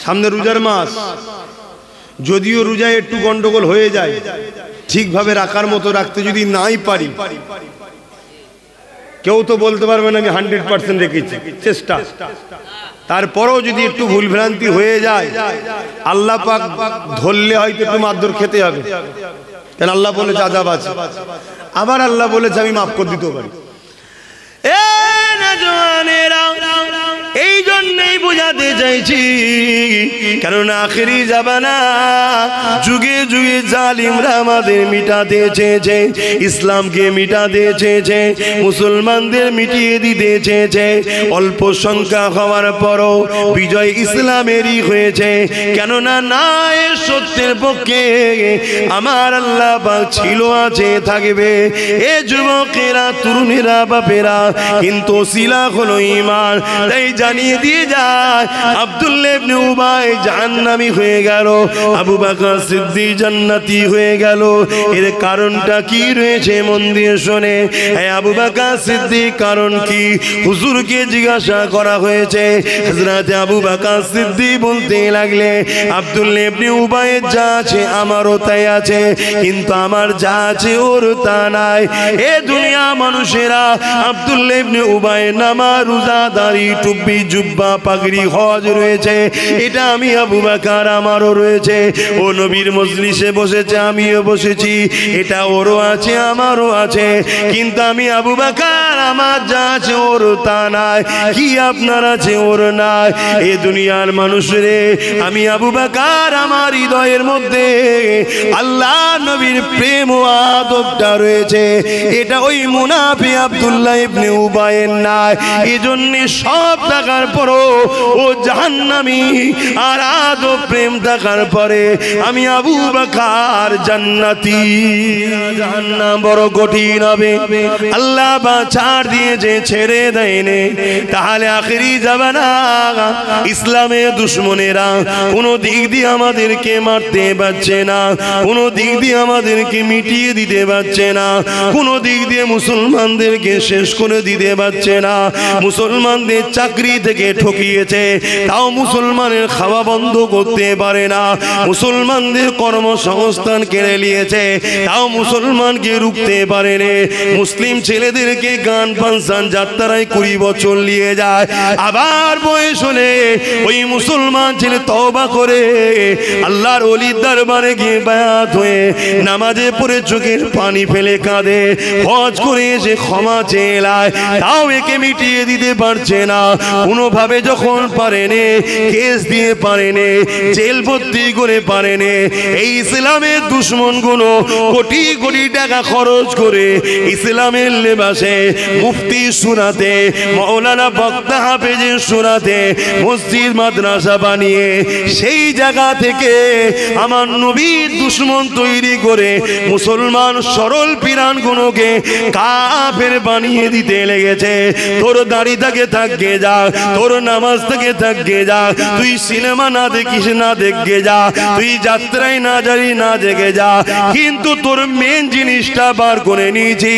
সামনে রোজার মাস, যদিও রোজায় একটু গন্ডগোল হয়ে যায়, ঠিকভাবে রাখার মতো রাখতে যদি নাই পারি, কেউ তো বলতে পারবে না আমি 100% রেখেছি, চেষ্টা। তারপরেও যদি একটু ভুলভ্রান্তি হয়ে যায়, আল্লাহ পাক ধরলে হয়তো একটু মারধর খেতে হবে, কেন আল্লাহ বলেছে আযাব আছে। আবার আল্লাহ বলেছে আমি মাফ করে দিতে পারি। এই জন্যই বোঝাতে চাইছি, কারণ আখেরি জামানা, যুগে যুগে জালিমরা আমাদের মিটাতে চেয়েছে, ইসলামকে মিটাতে চেয়েছে, মুসলমানদের মিটিয়ে দিতে চেয়েছে। অল্প সংখ্যা হওয়ার পরও বিজয় ইসলামেরই হয়েছে, কেননা না এর সত্যের পক্ষে আমার আল্লাহ পাক ছিল, আছে, থাকবে। এ যুবকেরা, তরুণেরা, বাপেরা, কিন্তু সিলা হলো ঈমান। তাই জানিয়ে দিয়ে যায় আব্দুল্লাহ ইবনে উবাই জাহান্নামী হয়ে গেল, আবু বকর সিদ্দিক জান্নাতি হয়ে গেল। এর কারণটা কি রয়েছে মন দিয়ে শোনে। আবু বকর সিদ্দিক কারণ কি হুজুরকে জিজ্ঞাসা করা হয়েছে। হযরত আবু বকর সিদ্দিক বলতে লাগলে, আব্দুল্লাহ ইবনে উবাই যা আছে আমারও তাই আছে, কিন্তু আমার যা আছে ওর তা নাই। এ দুনিয়া মানুষেরা আব্দুল্লাহ ইবনে উবাই নামাজ, রোজা, দাড়ি, টুপি, জুব্বা, পাগড়ি, হজ রয়েছে, এটা আমি আবু বকর আমারও রয়েছে। ও নবীর মজলিসে বসেছে, আমিও বসেছি, এটা ওরও আছে, আমারও আছে, কিন্তু আমি আবু বকর আমার যা আছে ওর তা নাই। কি আপনার আছে ওর নাই? এ দুনিয়ার মানুষরে, আমি আবু বকর আমার হৃদয়ের মধ্যে আল্লাহ নবীর প্রেম ও আদবটা রয়েছে, এটা ওই মুনাফিক আব্দুল্লাহ ইবনে উবাইয়ের নাই। এজন্য সব থাকার পরও ও জাহান্নামী, আর আদব প্রেম থাকার পরে আমি আবু বকর জান্নাতি। জাহান্নাম বড় কঠিন হবে, আল্লাহ ছাড় দিয়েছে, ছেড়ে দেয়নি। তাহলে আখেরি জামানা ইসলামের দুশমনেরা কোনো দিক দিয়ে আমাদেরকে মারতে পারছে না, কোনো দিক দিয়ে আমাদেরকে মিটিয়ে দিতে পারছে না, কোনো দিক দিয়ে মুসলমানদেরকে শেষ করে দিতে পারছে না। মুসলমানদের চাকরি থেকে ঠকিয়েছে, তাও মুসলমানের খাওয়া বন্ধ করতে পারে না। মুসলমানদের কর্মসংস্থান কেড়ে নিয়েছে, তাও মুসলমানকে রুখতে পারেনি। মুসলিম ছেলেদেরকে গান ফাংশন যাত্রায় 20 বছর নিয়ে যায়, আবার বয়স হলে ওই মুসলমান ছেলে তওবা করে আল্লাহর ওলির দরবারে গিয়ে বায়াত হয়ে নামাজে পড়ে চোখের পানি ফেলে কাঁদে, হজ করে এসে ক্ষমা চেয়ে লায়, তাও একে মিটিয়ে দিতে পারছে না। কোনোভাবে যখন পারেনি, কেস দিয়ে পারেনি, জেল ভর্তি করে পারেনি। এই ইসলামের দুশমন গুলো কোটি কোটি টাকা খরচ করে ইসলামের লেবাসে মুফতি সুরাতে, মাওলানা বক্তা হাফেজের সুরাতে মসজিদ মাদ্রাসা বানিয়ে সেই জায়গা থেকে আমার নবীর দুশমন তৈরি করে মুসলমান সরল পিরান গুলোকে কাফের বানিয়ে দিতে লেগেছে। তোর দাড়ি থেকে থাকবে যা, তোর নামাজ থেকে থাকবে যা, তুই সিনেমা না দেখিস না দেখে যা, তুই যাত্রায় না যাবি না জেগে যা, কিন্তু তোর মেন জিনিসটা বার করে নিয়েছি।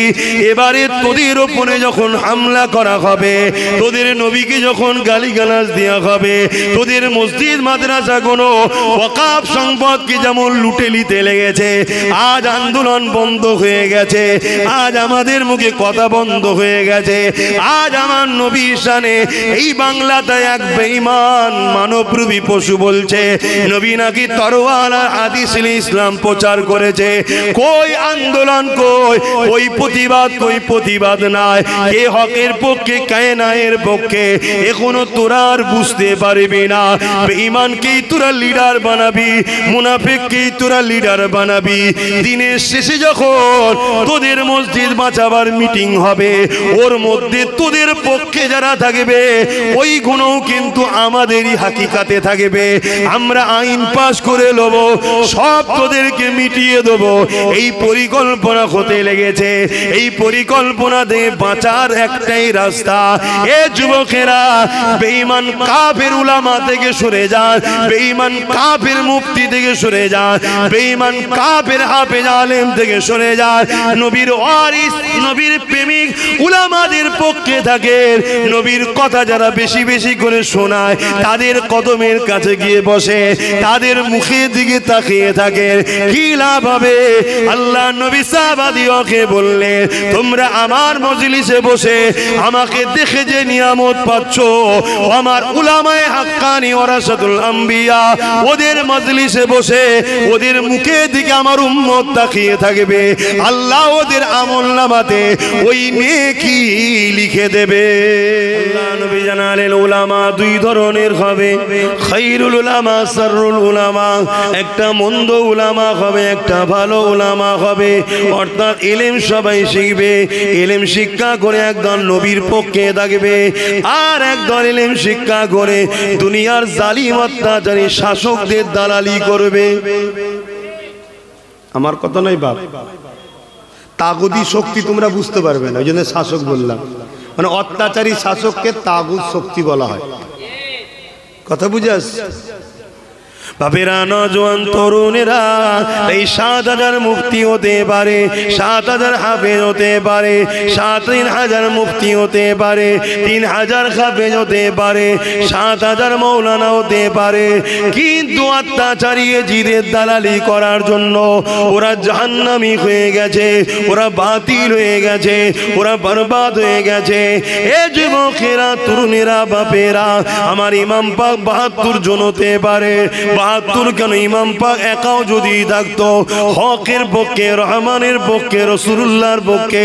এবারে তোদের ওপরে যখন হামলা করা হবে, তোদের নবীকে যখন গালিগালাজ দেওয়া হবে, তোদের মসজিদ মাদ্রাসা কোনো ওয়াকাফ সম্পদকে যেমন লুটে নিতে লেগেছে, আজ আন্দোলন বন্ধ হয়ে গেছে, আজ আমাদের মুখে কথা বন্ধ হয়ে গেছে। আজ আমার নবীর শানে এই বাংলাতে এক বেঈমান মানবরূপী পশু বলছে নবী নাকি তরোয়ার আর হাদিস ইসলাম প্রচার করেছে। কই আন্দোলন, কই প্রতিবাদ, কই প্রতিবাদ নাই। কে হকের পক্ষে, কে ন্যায়ের পক্ষে, এখনো তোরা আর বুঝতে পারবি না। বেঈমানকেই তোরা লিডার বানাবি, মুনাফিককেই তোরা লিডার বানাবি। দিনের শেষে যখন তোদের মসজিদ বাঁচাবার মিটিং হবে, ওর মধ্যে তোদের পক্ষে যারা থাকবে ওই গুণও কিন্তু আমাদেরই হাকিকাতে থাকবে। আমরা আইন পাশ করে নেব, সব তোদেরকে মিটিয়ে দেবো। এই পরিকল্পনা হতে লেগেছে। এই পরিকল্পনা দিয়ে বাঁচার একটাই রাস্তা। এ যুবকেরা, বেঈমান কাফের উলামা থেকে সরে যান, বেঈমান কাফের মুফতি থেকে সরে যান, বেঈমান কাফের হাফেজ আলেম থেকে সরে যান। নবীর ওয়ারিস, নবীর প্রেমিক উলামাদের পক্ষে থাকেন, নবীর কথা যারা বেশি বেশি করে শোনায় তাদের কদমের কাছে গিয়ে বসে, তাদের মুখের দিকে তাকিয়ে থাকে, কি লাভ হবে? আল্লাহ নবী সাহাবাদিওকে বললেন, তোমরা আমার মজলিসে বসে আমাকে দেখে যে নিয়ামত পাচ্ছ, আমার উলামায়ে হাক্কানি ওয়ারাসাতুল আম্বিয়া ওদের মজলিসে বসে ওদের মুখের দিকে আমার উম্মত তাকিয়ে থাকবে, আল্লাহ ওদের আমলনামাতে ওই নেকি লিখে দেবে। আল্লাহ নবী জানালেন উলামা দুই ধরনের হবে, খায়রুল উলামা শাররুল উলামা। একটা মন্দ উলামা হবে, একটা ভালো উলামা হবে। অর্থাৎ ইলম সবাই শিখবে, ইলম শিক্ষা করে একদল নবীর পক্ষে থাকবে, আর একদল ইলম শিক্ষা করে দুনিয়ার জালিম অত্যাচারী শাসকদের দালালি করবে। আমার কথা নয় বাপ, তাগুদি শক্তি তোমরা বুঝতে পারবে না, ওই জন্য শাসক বললাম। মানে অত্যাচারী শাসককে তাগুদ শক্তি বলা হয়। কথা বুঝে আসছে? বাপেরা, নজওয়ান তরুণেরা, এই ৭,০০০ মুফতি হতে পারে, ৭,০০০ হাফেজ হতে পারে, ৩,০০০ মুফতি হতে পারে, ৩,০০০ হাফেজ হতে পারে, ৭,০০০ মৌলানা হতে পারে, কিন্তু অত্যাচারী জিদের দালালি করার জন্য ওরা জাহান্নামী হয়ে গেছে, ওরা বাতিল হয়ে গেছে, ওরা বরবাদ হয়ে গেছে। এ যুবকেরা, তরুণেরা, বাপেরা, আমার ইমাম পাক ৭২ জন হতে পারে, ৭২ কেন, ইমাম পাক একাও যদি থাকতো হকের পক্ষে, রহমানের পক্ষে, রাসূলুল্লাহর পক্ষে,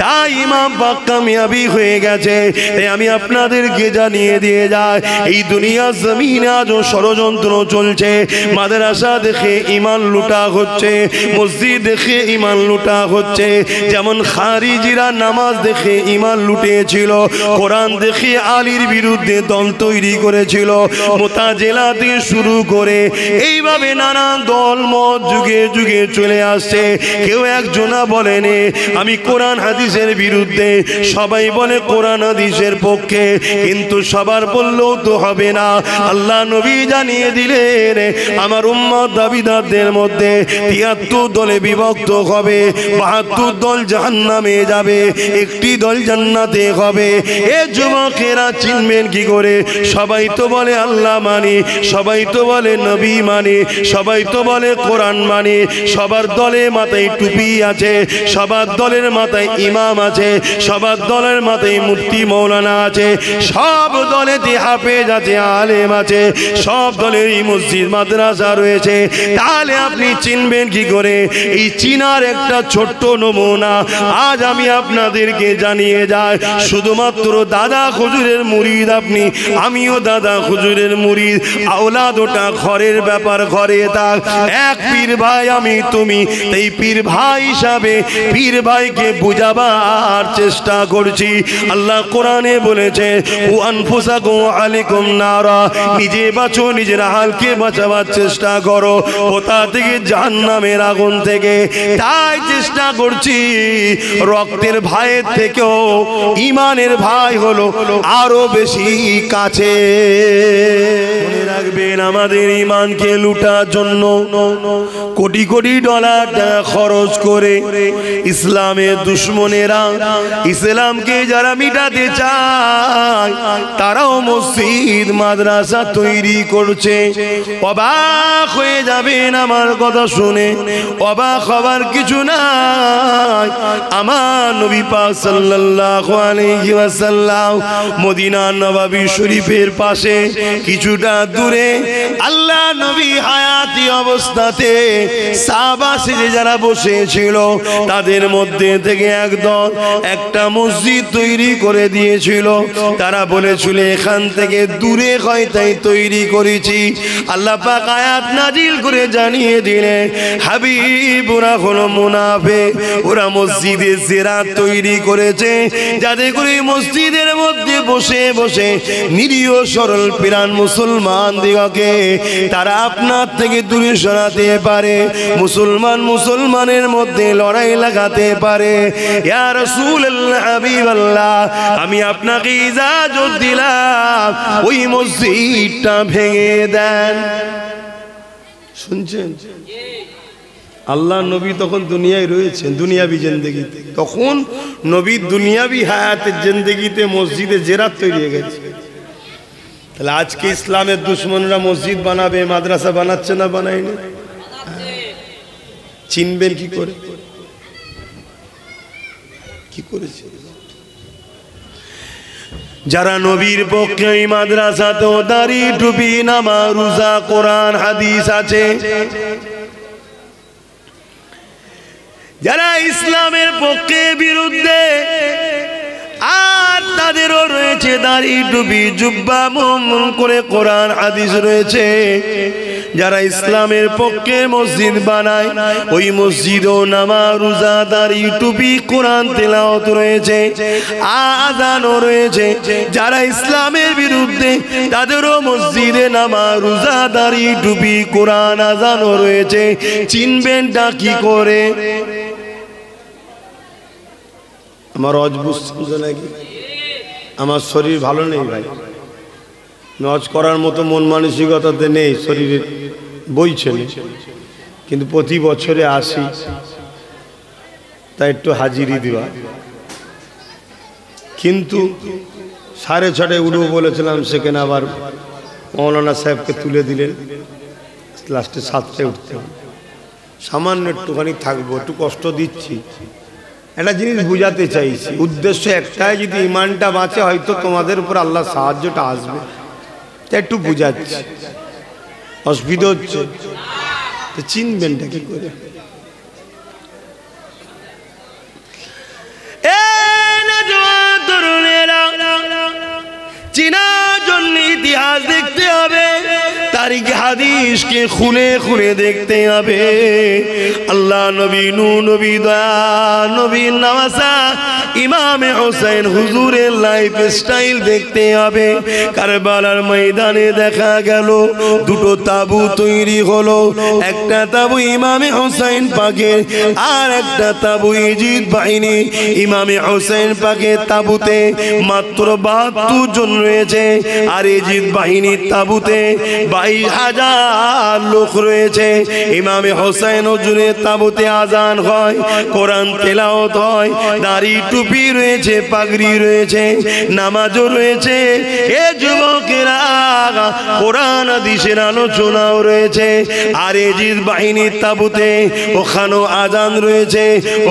তাই ইমাম পাক কামিয়াবি হয়ে গেছে। তাই আমি আপনাদেরকে জানিয়ে দিয়ে যাই, এই দুনিয়া জমিনে আজও ষড়যন্ত্র চলছে। মাদ্রাসা দেখে ইমান লুটা হচ্ছে, মসজিদ দেখে ইমান লুটা হচ্ছে। যেমন খারিজিরা নামাজ দেখে ইমান লুটিয়েছিল, কোরআন দেখে আলীর বিরুদ্ধে দল তৈরি করেছিল, মুতাজিলা থেকে শুরু করে এইভাবে নানান দল মত যুগে যুগে চলে আসছে। কেউ একজনা বলেনি আমি কোরআন হাদিসের বিরুদ্ধে, সবাই বলে কোরআন হাদিসের পক্ষে, কিন্তু সবার বললেও তো হবে না। আল্লাহ নবী জানিয়ে দিলেন আমার উম্মত দাবিদারদের মধ্যে ৭৩ দলে বিভক্ত হবে, ৭২ দল জাহান্নামে যাবে, একটি দল জান্নাতে হবে। এ যুবকেরা চিনবেন কি করে? সবাই তো বলে আল্লাহ মানি, সবাই তো বলে নবী মানি, সবাই তো বলে কোরআন মানি, সবার দলে মাথায় টুপি আছে, সবার দলের মাথায় ইমাম আছে, সবার দলের মাথায় মুফতি মৌলানা আছে, সব দলেতে হাফেজ আছে, আলেম আছে, সব দলেরই মসজিদ মাদ্রাসা রয়েছে। তাহলে আপনি চিনবেন কি করে? এই চিনার একটা ছোট্ট নমুনা আজ আমি আপনাদেরকে জানিয়ে যাই। শুধুমাত্র দাদা হুজুরের মুরিদ আপনি, আমিও দাদা হুজুরের মুরিদ। আওলাদ ওটা ঘরের ব্যাপার, ঘরে থাক। এক পীর ভাই আমি তুমি, এই পীর ভাই হিসাবে পীর ভাইকে বুঝাবার চেষ্টা করছি। আল্লাহ কোরআনে বলেছে ও আনফুসাকুম আলাইকুম নারা, নিজে বাঁচো, নিজের হালকে বাঁচাবার চেষ্টা করো কোথা থেকে? জাহান্নামের আগুন থেকে। তাই চেষ্টা করছি রক্তের ভাইয়ের থেকেও ইমানের ভাই হলো আরো বেশি কাছে। মনে রাখবেন, আমাদের ইমানকে লুটার জন্য কোটি কোটি ডলার খরচ করে ইসলামের দুশ্মনেরা, ইসলামকে যারা মিটাতে চায়, তারাও মসজিদ মাদ্রাসা তৈরি করছে। অবাক হয়ে যাবেন আমার কথা শুনে, অবাক হবার কিছু নাই। আমার নবী পাক সাল্লাল্লাহু আলাইহি ওয়াসাল্লাম মদিনা নববী শরীফের পাশে কিছুটা দূরে আল্লাহ নবী হায়াতি অবস্থাতে সাহাবা সেজে যারা বসেছিল তাদের মধ্যে থেকে একদল একটা মসজিদ তৈরি করে দিয়েছিল। তারা বলেছিল এখান থেকে দূরে হয় তাই তৈরি করেছি। আল্লাহ পাক আয়াত নাজিল করে জানিয়ে দিলেন হাবিব ওরা হলো মুনাফিক, ওরা মসজিদে জিরাত তৈরি করেছে যাতে করে মসজিদের মধ্যে বসে বসে নিরীহ সরল প্রাণ মুসলমান দিগকে তারা আপনার থেকে দূরে সরাতে পারে, মুসলমান মুসলমানের মধ্যে লড়াই লাগাতে পারে। ইয়া রাসূলুল্লাহ, হাবিবাল্লাহ, আমি আপনাকে ইজাজত দিলাম ওই মসজিদটা ভেঙে দেন। শুনছেন? আল্লাহ নবী তখন দুনিয়ায় রয়েছেন, দুনিয়াবি জিন্দেগিতে। তখন নবী দুনিয়াবি হায়াতের জিন্দেগিতে মসজিদে জেরাত তৈরি হয়ে গেছে। তাহলে আজকে ইসলামের দুশ্মনরা মসজিদ বানাবে, মাদ্রাসা বানাচ্ছে না বানায়নি? চিনবেন কি করে? কি করেছে? যারা নবীর পক্ষে ওই মাদ্রাসাতেও দাড়ি টুপি নামাজ রোজা কোরআন হাদিস আছে, যারা ইসলামের পক্ষে বিরুদ্ধে আর তাদেরও রয়েছে দাড়ি টুপি জুব্বা মুমুন করে কোরআন হাদিস রয়েছে, যারা ইসলামের পক্ষে মসজিদ বানায় ওই মসজিদও নামাজ রোজা দাড়ি টুপি কোরআন তেলাওয়াত রয়েছে, আযানও রয়েছে। যারা ইসলামের বিরুদ্ধে তাদেরও মসজিদে নামাজ রোজা দাড়ি টুপি কোরআন আযানও রয়েছে। চিনবেনটা কি করে? আমার অজবুজ নাকি আমার শরীর ভালো নেই ভাই, নজ করার মতো মন মানসিকতাতে নেই, শরীরে বইছে না, কিন্তু প্রতি বছরে আসি, তাই একটু হাজিরি দেওয়া। কিন্তু 6:30 উঠবো বলেছিলাম, সেখানে আবার মৌলানা সাহেবকে তুলে দিলেন, লাস্টে 7টায় উঠতে হবে। সামান্য একটুখানি থাকবো, একটু কষ্ট দিচ্ছি, একটা জিনিস বুঝাতে চাইছি, উদ্দেশ্য একটাই, যদি ইমানটা বাঁচে হয়তো তোমাদের উপর আল্লাহ সাহায্যটা আসবে, একটু বুঝাচ্ছি। অসুবিধা হচ্ছে তো চিনবেনটা কি করে? চিনার জন্য ইতিহাস দেখতে হবে, তারিখ হাদিসকে খুলে খুলে দেখতে হবে। আল্লাহ নবী নূহ নবী দয়া নবী নওয়াসা ইমামে হোসেন হুজুরের লাইফ স্টাইল দেখতে হবে। কারবালার ময়দানে দেখা গেল দুটো তাবু তৈরি হলো, একটা তাবু ইমামে হোসেন পাকের, আর একটা তাবু ইজিদ বাহিনী। ইমামে হোসেন পাকের তাবুতে মাত্র 72 জন রয়েছে, আর ইজিদ বাহিনীর তাবুতে 22,000 লোক রয়েছে। ইমামে হোসেন হুজুরের তাবুতে আজান হয়, কোরআন তেলাওয়াত হয়, দাড়ি টুপি রয়েছে, পাগড়ি রয়েছে, নামাজও রয়েছে। এ যুবকেরা, কোরআন হাদিসের আলোচনাও রয়েছে। আর ইজিদ বাহিনীর তাবুতে ওখানেও আজান রয়েছে,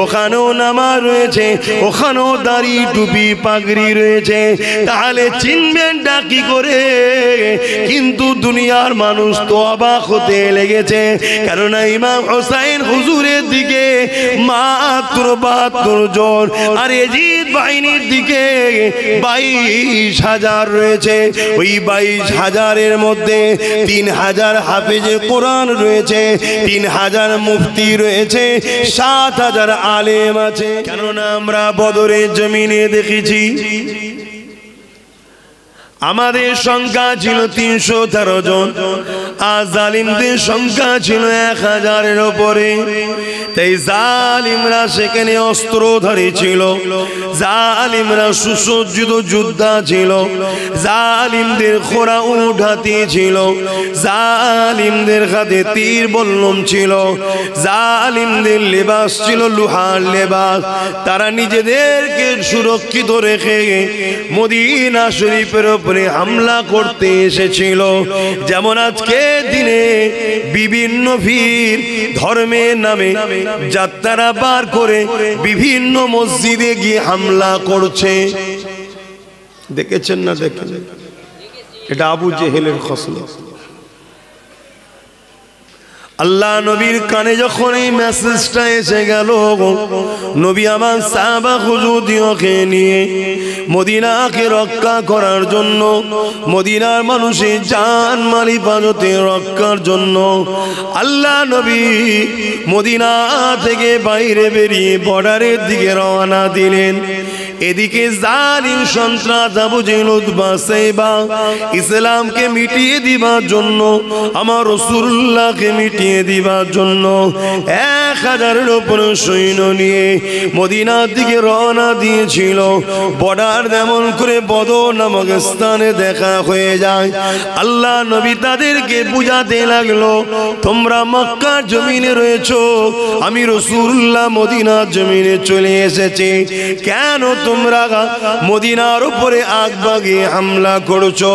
ওখানেও নামাজ রয়েছে, ওখানেও দাড়ি টুপি পাগড়ি রয়েছে। তাহলে চিনবেনটা কি করে? কিন্তু দুনিয়ার মানুষ তো অবাক হতে লেগেছে, কেননা ইমাম হোসেন হুজুরের দিকে মাত্র 72 জন, আর ইজিদ বাহিনীর দিকে 22,000 রয়েছে। ওই 22,000-এর মধ্যে 3,000 হাফেজে কোরআন রয়েছে, 3,000 মুফতি রয়েছে, 7,000 আলেম আছে। কেননা আমরা বদরের জমিনে দেখেছি আমাদের সংখ্যা ছিল 313 জন, আর জালিমদের সংখ্যা ছিল 1,000-এর উপরে। তাই জালিমরা সেখানে অস্ত্রধারী ছিল, জালিমরা সুসজ্জিত যোদ্ধা ছিল, জালিমদের ঘোড়া উট হাতি ছিল, জালিমদের হাতে তীর বল্লম ছিল, জালিমদের লেবাস ছিল লোহার লেবাস। তারা নিজেদেরকে সুরক্ষিত রেখে মদিনা শরীফের হামলা করতে এসেছিল। যেমন আজকে দিনে বিভিন্ন পীর ধর্মের নামে যাত্রা বার করে বিভিন্ন মসজিদে গিয়ে হামলা করছে, দেখেছেন না? দেখেন, এটা আবু জেহেলের খসলত। আল্লাহ নবীর কানে যখন এই মেসেজটা এসে গেল, নবী আমার সাহাবা হুজুরদিওকে নিয়ে মদিনাকে রক্ষা করার জন্য, মদিনার মানুষের জান মাল হিফাজতে রক্ষার জন্য আল্লাহ নবী মদিনা থেকে বাইরে বেরিয়ে বর্ডারের দিকে রওনা দিলেন। এদিকে জালিম সন্ত্রাস আবু জেহেল উতবা সাইবা ইসলামকে মিটিয়ে দিবার জন্য, আমার রাসূলুল্লাহকে মিটিয়ে দিবার জন্য 1,000-এর উপরে সৈন্য নিয়ে মদিনার দিকে রওনা দিয়েছিল। বর্ডার যেমন করে বদর নামক স্থানে দেখা হয়ে যায়, আল্লাহ নবী তাদেরকে বুঝাতে লাগলো, তোমরা মক্কার জমিনে রয়েছো, আমি রাসূলুল্লাহ মদিনার জমিনে চলে এসেছি, কেন তোমরা মদিনার উপরে আগবাগে হামলা করছো,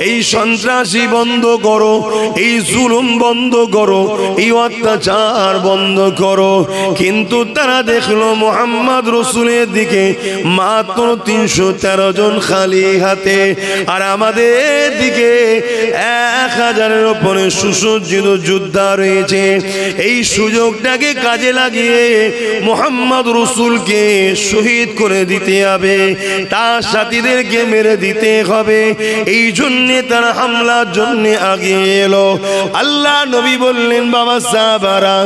এই সন্ত্রাসী বন্ধ করো, এই জুলুম বন্ধ করো, এই অত্যাচার বন্ধ করো। কিন্তু তারা দেখলো মুহাম্মদ রাসূলের দিকে মাত্র 313 জন খালি হাতে, আর আমাদের দিকে 1000-এর উপরে সুসজ্জিত যোদ্ধা রয়েছে। এই সুযোগটাকে কাজে লাগিয়ে মুহাম্মদ রাসূলকে শহীদ করে দিতে হবে, তার সাথীদেরকে মেরে দিতে হবে। এই জন্যে তারা হামলার জন্য আগে এলো। আল্লাহ নবী বললেন, বাবা সাহাবারা,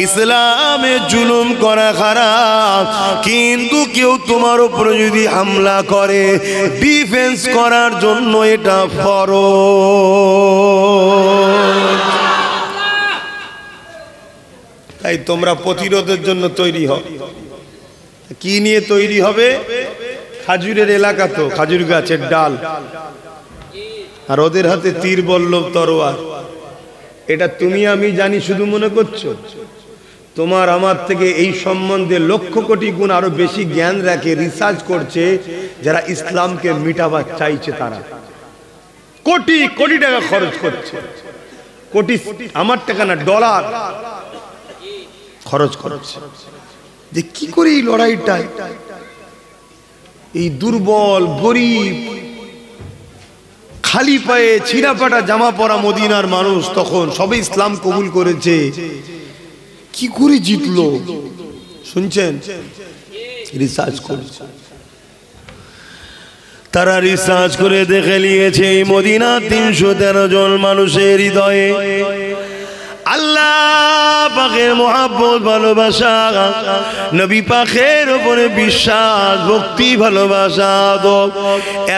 ইসলামে জুলুম করা খারাপ, কিন্তু কেউ তোমার উপরে যদি হামলা করে ডিফেন্স করার জন্য এটা ফরজ। তাই তোমরা প্রতিরোধের জন্য তৈরি হও। কি নিয়ে তৈরি হবে? খাজুরের এলাকা তো, খাজুর গাছের ডাল, আর ওদের হাতে তীর বল্লভ তরোয়ার। এটা তুমি আমি জানি শুধু মনে করছো? তোমার আমার থেকে এই সম্বন্ধে লক্ষ কোটি গুণ আরো বেশি জ্ঞান রাখে, রিসার্চ করছে যারা ইসলামকে মিটাবার চাইছে। তারা কোটি কোটি টাকা খরচ করছে, কোটি আমার টাকা না, ডলার খরচ করছে, যে কি করে এই লড়াইটা এই দুর্বল গরিব খালি পায়ে ছিঁড়াপাটা জামা পরা মদিনার মানুষ তখন সবে ইসলাম কবুল করেছে, কি করে জিতলো? শুনছেন? রিসার্চ করছে তারা, রিসার্চ করে দেখে নিয়েছে এই মদিনা 313 জন মানুষের হৃদয়ে আল্লাহ পাকের মহব্বত, ভালোবাসা, নবী পাকের উপরে বিশ্বাস, ভক্তি, ভালোবাসা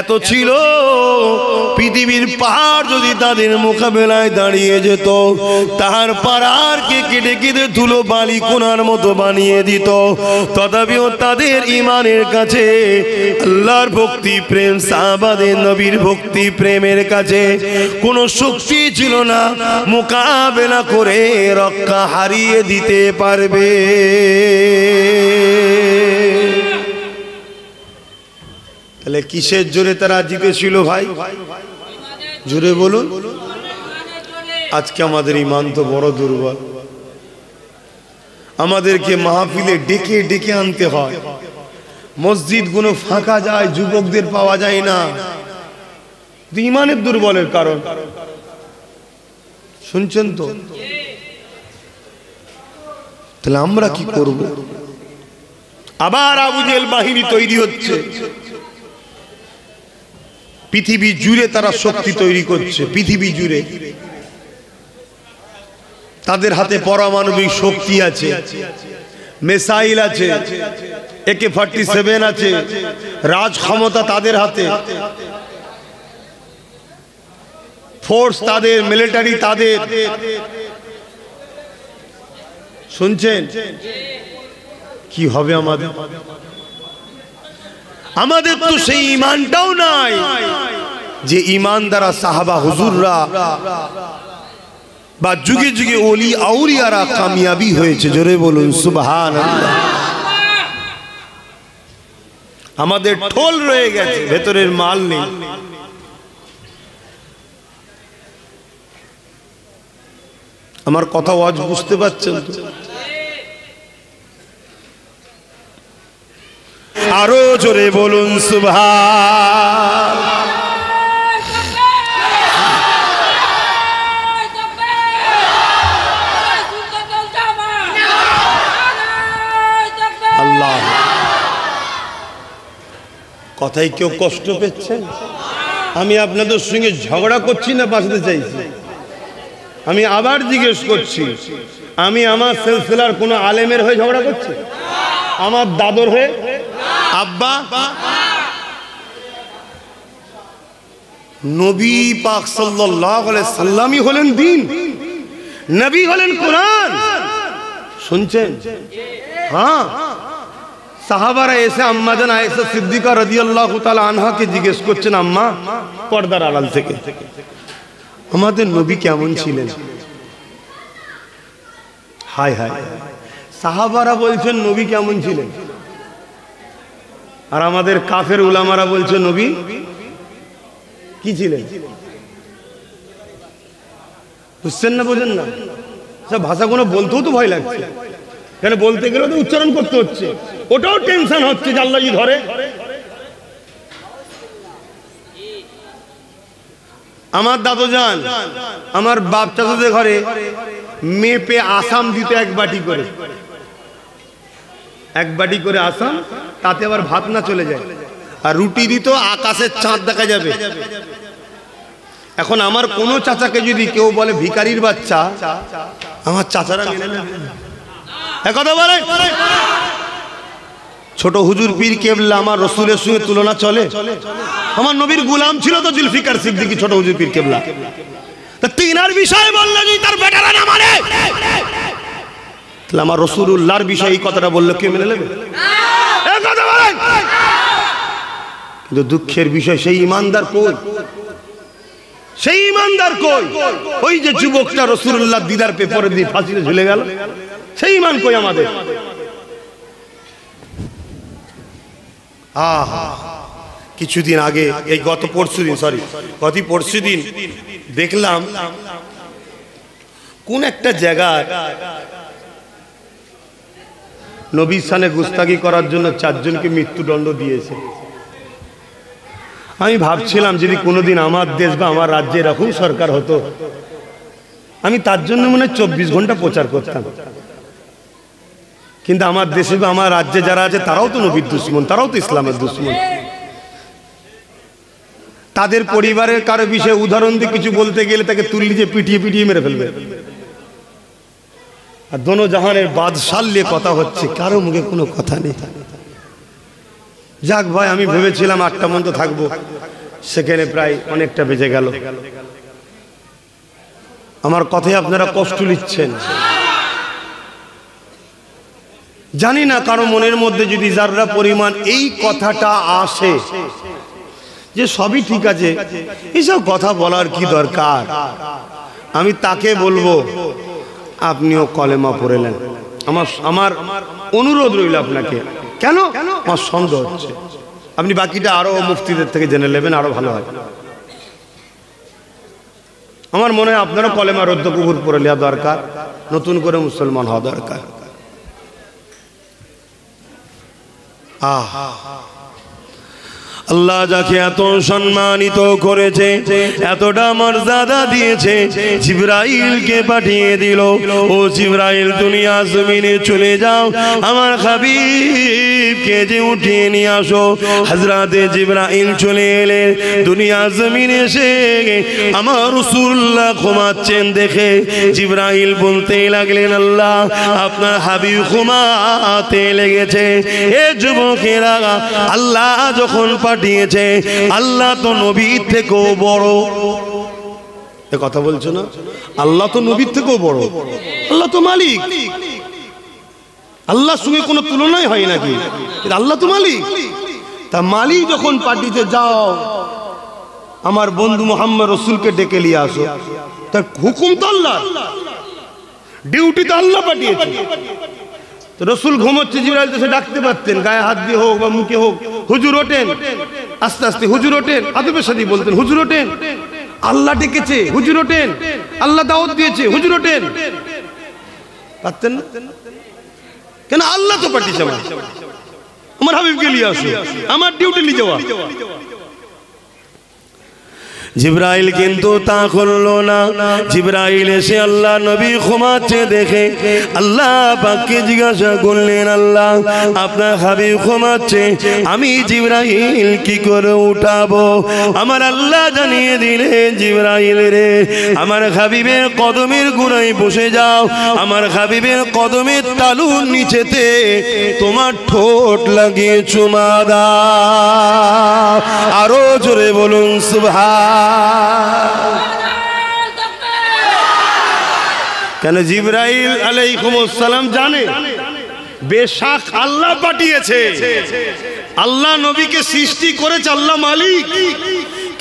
এত ছিল, পৃথিবীর পাহাড় যদি তাদের মোকাবেলায় দাঁড়িয়ে যেত, তাহার পাহাড়কে কেটে কেটে ধুলো বালি কোনার মতো বানিয়ে দিত, তথাপিও তাদের ইমানের কাছে আল্লাহর ভক্তি প্রেম, সাহাবাদের নবীর ভক্তি প্রেমের কাছে কোনো শক্তি ছিল না মোকাবেলা করে রক্ষা হারিয়ে দিতে পারবে। তাহলে কিসের জোরে তারা জিতেছিল ভাই? জোরে বলুন। আজকে আমাদের ঈমান তো বড় দুর্বল, আমাদেরকে মাহফিলে ডেকে ডেকে আনতে হয়, মসজিদ গুলো ফাঁকা যায়, যুবকদের পাওয়া যায় না, ঈমানের দুর্বলের কারণ। শুনছেন তো? তাহলে আমরা কি করব? আবার আবু জেহেল বাহিনী তৈরি হচ্ছে, পৃথিবী জুড়ে তারা শক্তি তৈরি করছে, পৃথিবী জুড়ে তাদের হাতে পারমাণবিক শক্তি আছে, মিসাইল আছে, AK-47 আছে, রাজ ক্ষমতা তাদের হাতে, ফোর্স তাদের, মিলিটারি তাদের। শুনছেন? কি হবে আমাদের? আমাদের তো সেই ঈমানটাও নাই যে ঈমান দ্বারা সাহাবা হুজুররা বা যুগে যুগে ওলি আউলিয়ারা কামিয়াবি হয়েছে। জোরে বলুন সুবহানাল্লাহ। আমাদের ঠোল রয়ে গেছে, ভেতরের মাল নেই। আমার কথা আজ বুঝতে পারছেন তো? আরো জোরে বলুন সুবহান। আল্লাহ, কথাই কেউ কষ্ট পেয়েছেন? আমি আপনাদের সঙ্গে ঝগড়া করছি না বাঁচতে চাইছি? আমি আবার জিজ্ঞেস করছি, আমি আমার সিলসিলার কোন আলেমের হয়ে ঝগড়া করছি? আমার দাদর হয়ে? আব্বা? নবী পাক সাল্লাল্লাহু আলাইহি সাল্লামই হলেন দ্বীন, নবী হলেন কোরআন। শুনছেন? হ্যাঁ, সাহাবারা এসে আম্মা জান আয়েশা সিদ্দিকা রাদিয়াল্লাহু তাআলা আনহাকে জিজ্ঞেস করছেন, আম্মা, পর্দার আড়াল থেকে, আমাদের নবী কেমন ছিলেন? হায় হায়, সাহাবারা বলছেন নবী কেমন ছিলেন? আর আমাদের কাফের উলামারা বলছে নবী কি ছিলেন? বুঝছেন না, বোঝেন না? সব ভাষাগুলো বলতেও তো ভয় লাগছে, কেন বলতে গেলে তো উচ্চারণ করতে হচ্ছে, ওটাও টেনশন হচ্ছে যে আল্লাহ ধরে। আমার দাদু যান আমার বাপ চাচাদের ঘরে মেপে আসাম দিত এক বাটি করে আসাম, তাতে আবার ভাত না চলে যায়, আর রুটি দিত আকাশের চাঁদ দেখা যাবে। এখন আমার কোন চাচাকে যদি কেউ বলে ভিখারির বাচ্চা, আমার চাচারা মেনে নেবে একথা বলে? ছোট হুজুর পীর কেবলা আমার রসুলের সঙ্গে তুলনা চলে? আমার নবীর গোলাম ছিল তো জুলফিকার সিদ্দিকী, ছোট হুজুর পীর কেবলা। তা তিনার বিষয় বললে যদি তার বেটারা না মানে, তাহলে আমার রাসূলুল্লাহর বিষয়ে এই কথাটা বললে কে মেনে নেবে? কথা বলেন। কিন্তু দুঃখের বিষয় সেই ইমানদার কই? সেই ইমানদার কই? ওই যে যুবকটা রাসূলুল্লাহ দিদার পেপরে দিয়ে ফাঁসিতে ঝুলে গেল, সেই ইমান কই আমাদের? কিছুদিন আগে, এই গত পরশুদিন দেখলাম কোন একটা জায়গায় নবীর শানে গুস্তাখি করার জন্য 4 জনকে মৃত্যুদণ্ড দিয়েছে। আমি ভাবছিলাম যদি কোনোদিন আমার দেশ বা আমার রাজ্যে এরকম সরকার হতো, আমি তার জন্য মনে হয় 24 ঘন্টা প্রচার করতাম। কিন্তু আমার দেশে বা আমার রাজ্যে যারা আছে তারাও তো নবীর দুশমন, তারাও তো ইসলামের দুশমন। তাদের পরিবারের কারো বিষয়ে উদাহরণ দিয়ে কিছু বলতে গেলে তাকে তুললি যে পিটিয়ে মেরে ফেলবে। আর দোনো জাহানের বাদশাহ নিয়ে কথা হচ্ছে, কারো মুখে কোনো কথা নেই। যাক ভাই, আমি ভেবেছিলাম 8টা পর্যন্ত থাকবো, সেখানে প্রায় অনেকটা বেজে গেল। আমার কথায় আপনারা কষ্ট নিচ্ছেন, জানি না কারো মনের মধ্যে যদি যারা পরিমাণ এই কথাটা আসে যে সবই ঠিক আছে, এসব কথা বলার কি দরকার, আমি তাকে বলবো আপনিও কলেমা পড়ে নেন। আমার অনুরোধ রইল আপনাকে। কেন? আমার সন্দেহ হচ্ছে। আপনি বাকিটা আরো মুফতিদের থেকে জেনে নেবেন, আরো ভালো হয়। আমার মনে হয় আপনারও কলেমা রদ্দ কুফর পড়ে নেওয়া দরকার, নতুন করে মুসলমান হওয়া দরকার। আল্লাহ যাকে এত সম্মানিত করেছে, এতটা মর্যাদা দিয়েছে, জিবরাইলকে পাঠিয়ে দিল, ও জিবরাইল দুনিয়া জমিনে চলে যাও, আমার হাবিবকে যে উঠিয়ে নিয়ে আসো। হযরতে জিবরাইল চলে এলেন দুনিয়া জমিনে, এসে আমার রাসূলুল্লাহ ঘুমাচ্ছেন দেখে জিবরাইল বলতে লাগলেন, আল্লাহ আপনার হাবিব ঘুমাতে লেগেছে। এ যুবকেরা, আল্লাহ যখন দিয়েছে, আল্লাহ তো নবীর থেকেও বড়। এ কথা বলছো না? আল্লাহ তো নবীর থেকেও বড়, আল্লাহ তো মালিক, আল্লাহর সঙ্গে কোনো তুলনাই হয় নাকি? আল্লাহ তো মালিক। তা মালিক যখন পাঠিয়েছে, যাও আমার বন্ধু মোহাম্মদ রসুলকে ডেকে নিয়ে আসো, তার হুকুম তো আল্লাহ, ডিউটি তো আল্লাহ পাঠিয়েছে। রসুল ঘুমোচ্ছে, জিবরাইল তো সে ডাকতে পারতেন, গায়ে হাত দিয়ে হোক বা মুখে হোক, হুজুর ওঠেন, আস্তে আস্তে হুজুর ওঠেন, আদবের সাথে বলতেন হুজুর ওঠেন, আল্লাহ ডেকেছে হুজুর ওঠেন, আল্লাহ দাওয়াত দিয়েছে হুজুর ওঠেন। পারতেন না কেন? আল্লাহ তো পাঠিয়েছে, আমার হাবিবকে নিয়ে আসো, আমার ডিউটি নিয়ে যাওয়া। জিবরাইল কিন্তু তা করলো না। জিবরাইল এসে আল্লাহ নবী ঘুমাচ্ছে দেখে আল্লাহ পাককে জিজ্ঞাসা করলেন, আল্লাহ আপনার হাবিব ঘুমাচ্ছে, আমি জিবরাইল কি করে উঠাবো? আমার আল্লাহ জানিয়ে দিলেন, জিবরাইল রে, আমার হাবিবের কদমের গোড়ায় বসে যাও, আমার হাবিবের কদমের তালুর নিচেতে তোমার ঠোঁট লাগিয়ে চুমা দাও। আরো জোরে বলুন সুবহান। কেন? জিবরাইল আলাইহিস সালাম জানে বেশক আল্লাহ পাঠিয়েছে, আল্লাহ নবীকে সৃষ্টি করেছে, আল্লাহ মালিক,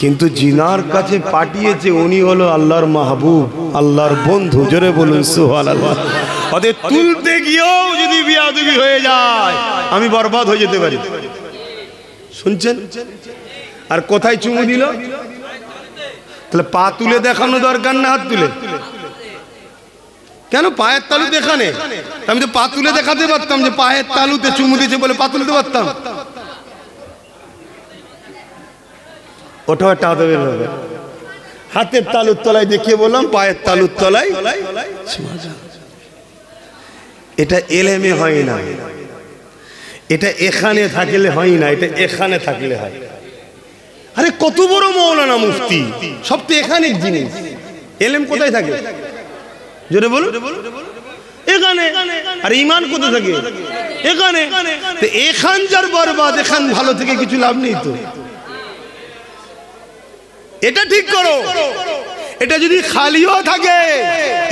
কিন্তু জিনার কাছে পাঠিয়েছে উনি হলো আল্লাহর মাহবুব, আল্লাহর বন্ধু। জোরে বলুন সুবহানাল্লাহ। ওদের তুলতে গিয়েও যদি বিয়াদবি হয়ে যায়, আমি বরবাদ হয়ে যেতে পারি। শুনছেন? আর কোথায় চুমু দিল? তাহলে পা তুলে দেখানো দরকার না হাত তুলে? কেন পায়ের তালুতে এখানে? আমি তো পা তুলে দেখাতে পারতাম যে পায়ের তালুতে চুমু দিয়েছে বলে পা তুলতে পারতাম। ওটাও একটা আদবের ব্যাপার। হাতের তালুর তলায় দেখিয়ে বললাম পায়ের তালুর তলায়। এটা এলেমে হয় না, এটা এখানে থাকলে হয় না, এটা এখানে থাকলে হয়। আরে কত বড় মৌলানা মুফতি, সব তো এখানে জিনিস। এলেম কোথায় থাকে? জোরে বলো। এখানে। আর ঈমান কোথায় থাকে? এখানে। তো এখান যার বরবাদ, এখান ভালো থেকে কিছু লাভ নেই তো। এটা ঠিক করো। এটা যদি খালিও থাকে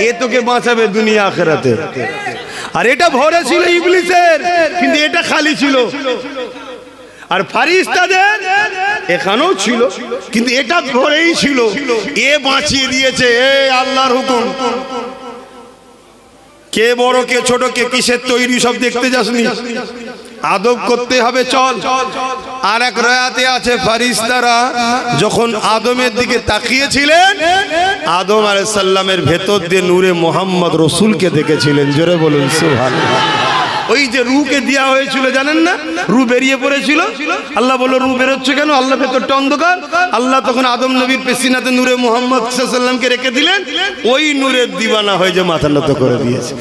এ তোকে বাঁচাবে দুনিয়া আখিরাতে। আর এটা ভরে ছিল ইবলিসের, কিন্তু এটা খালি ছিল। আর ফারিস্তাদের এখানেও ছিল, কিন্তু এটা ভরেই ছিল। এ বাঁচিয়ে দিয়েছে। এ আল্লাহর হুকুম। কে বড় কে ছোট, কে কিসের তৈরি সব দেখতে যাসনি। আদব করতে হবে, চল। আর এক রায়াতে আছে ফারিস্তারা যখন আদমের দিকে তাকিয়েছিলেন, আদম আলাইহিস সালামের ভেতর দিয়ে নূরে মোহাম্মদ রসুলকে দেখেছিলেন। জোরে বলুন সুবহানাল্লাহ। ওই যে রুকে দেওয়া হয়েছিল জানেন না, রু বেরিয়ে পড়েছিল। আল্লাহ বলল রু বেরোচ্ছে কেন? আল্লাহ ভেতরটা অন্ধকার। আল্লাহ তখন আদম নবীর পেশিনাতে নূরে মুহাম্মদ সাল্লাল্লাহু আলাইহি ওয়াসাল্লামকে রেখে দিলেন। ওই নূরের দিওয়ানা হয়ে যে মাথা নত করে দিয়েছে।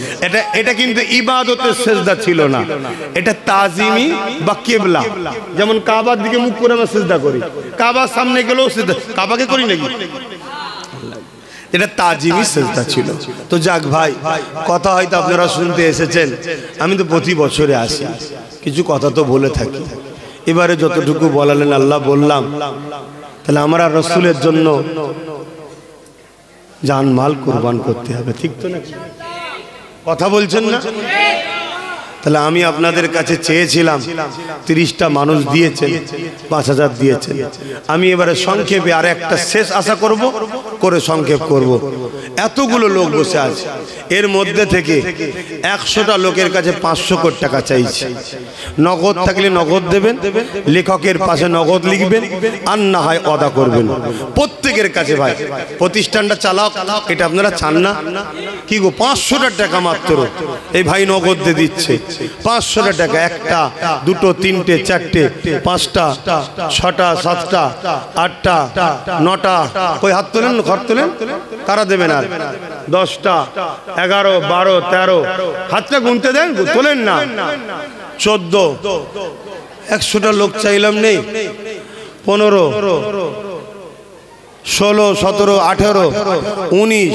এটা কিন্তু ইবাদতের সেজদা ছিল না, এটা তাজিমি বা কিবলা। যেমন কাবার দিকে মুখ করে আমরা সেজদা করি, কাবার সামনে গেলেও সেজদা। কাবাকে করি নাকি? এটা তাজিমি সেজদা ছিল। তো যাক ভাই, কথা হয়তো আপনারা শুনতে এসেছেন, আমি তো প্রতি বছরে আসি, কিছু কথা তো বলে থাকি। এবারে যতটুকু বলালেন আল্লাহ বললাম। তাহলে আমরা রসুলের জন্য জানমাল কুরবান করতে হবে, ঠিক তো নাকি? কথা বলছেন না? তাহলে আমি আপনাদের কাছে চেয়েছিলাম 30টা মানুষ দিয়েছেন, 5000 দিয়েছেন। আমি এবারে সংক্ষেপে আর একটা শেষ আশা করব, করে সংক্ষেপ করব। এতগুলো লোক বসে আছে, এর মধ্যে থেকে 100টা লোকের কাছে 500 কোটি টাকা চাইছি। নগদ থাকলে নগদ দেবেন, লেখকের পাশে নগদ লিখবেন, আর না হয় অদা করবেন প্রত্যেকের কাছে। ভাই প্রতিষ্ঠানটা চালাও, এটা আপনারা চান না কি গো? 500টা টাকা মাত্র এই ভাই নগদ দিয়ে দিচ্ছে। 500টা টাকা, 1টা 2টো 3টে 4টে 5টা 6টা 7টা 8টা 9টা। কই হাত তোলেন, ঘর তোলেন। কারা দেবেন? আর 10টা 11 12 13, হাতটা গুনতে দেন, তোলেন না। 14, 100টা লোক চাইলাম নেই। 15, 16, 17, 18, 19।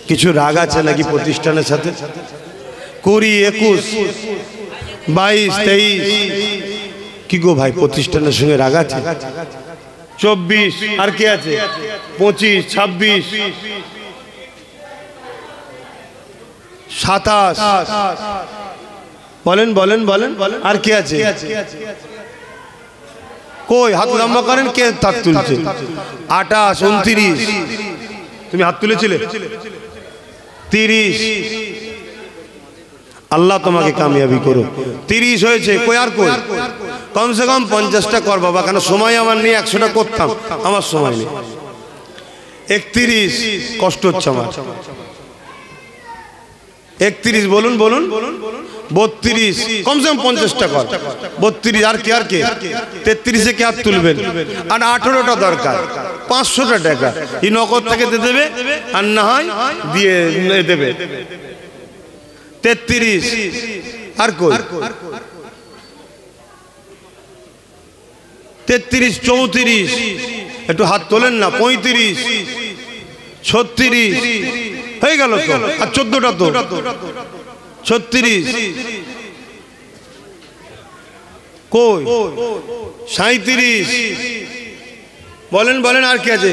কিছু রাগ আছে নাকি প্রতিষ্ঠানের সাথে? 20, 21, 22, 23। কি গো ভাই, প্রতিষ্ঠানের সঙ্গে রাগ আছে? 24, আর কি আছে? 25, 26, 27। বলেন বলেন বলেন, আর কি আছে? কই হাত লম্বা করেন, কে হাত তুলছে? 28, 29। তুমি হাত তুলেছিলে? 30। আল্লাহ তোমাকে কামিয়াবি করো। 30 হয়েছে, কই আর কই? কমসে কম 50টা কর বাবা, কেন সময় আমার নেই। 100টা করতাম, আমার সময় নেই। 31, কষ্ট হচ্ছে আমার। 31, বলুন বলুন। 32, কমসে কম 50টা কর। 32, আর কি? আর কি? 33-এ কে হাত তুলবেন? আর 18টা দরকার, 500টা টাকা। এই নগদ থেকে দিয়ে দেবে, আর না হয় দিয়ে দেবে। 33, আর কই? 33, 34, একটু হাত তোলেন না। 35, 36 হয়ে গেল তো। আর 14টা তো। 36, কই? 37। বলেন বলেন, আর কি আছে?